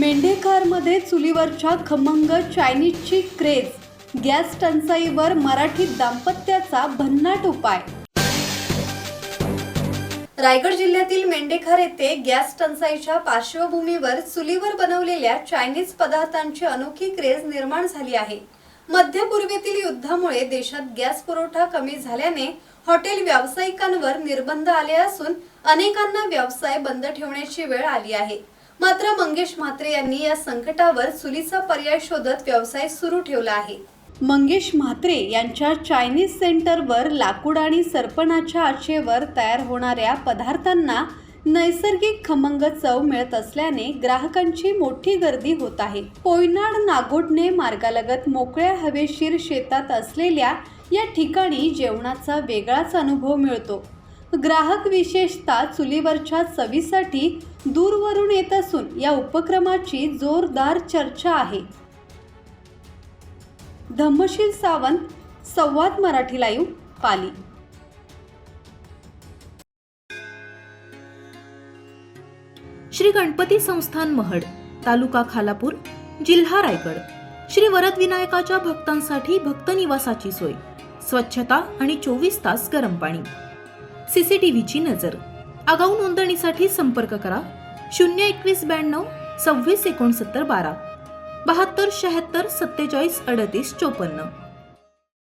मेंढेखारमध्ये चुलीवरच्या खमंग चायनीजची craze, gas टंचाईवर मराठी दाम्पत्याचा भन्नाट उपाय। रायगड जिल्ह्यातील मेंढेखार येथे गॅस टंचाईच्या पार्श्वभूमीवर चुलीवर बनवलेल्या चायनीज पदार्थांची अनोखी क्रेज निर्माण झाली आहे। मध्य पूर्वेतील युद्धामुळे देशात गॅस पुरवठा कमी झाल्याने हॉटेल व्यावसायिकांवर निर्बंध आले असून अनेकांना व्यवसाय बंद ठेवण्याची वेळ आली आहे। मात्र मंगेश म्हात्रे यांनी या संकटावर चुलीचा पर्याय शोधत व्यवसाय सुरू ठेवला आहे। मंगेश म्हात्रे यांच्या चायनीज सेंटरवर लाकूड आणि सरपणाच्या आचेवर तयार होणाऱ्या पदार्थांना नैसर्गिक खमंग चव मिळत असल्याने ग्राहकांची मोठी गर्दी होत आहे। पोयनाड नागोडणे मार्गालगत मोकळ्या हवेशीर शेतात असलेल्या या ठिकाणी जेवणाचा वेगळाच अनुभव मिळतो। ग्राहक विशेषतः चुलीवरच्या चवीसाठी दूरवरून येत असून या उपक्रमाची जोरदार चर्चा आहे। धम्मशील सावंत, संवाद मराठी लाईव्ह, पाली। श्री गणपती संस्थान महड, तालुका खालापूर, जिल्हा रायगड। श्री वरदविनायकाच्या भक्तांसाठी भक्त निवासाची सोय, स्वच्छता आणि 24 तास गरम पाणी, सीसीटीव्हीची नजर। आगाऊ नोंदणीसाठी संपर्क करा 02192 26 69 12 72 76 47 38 54।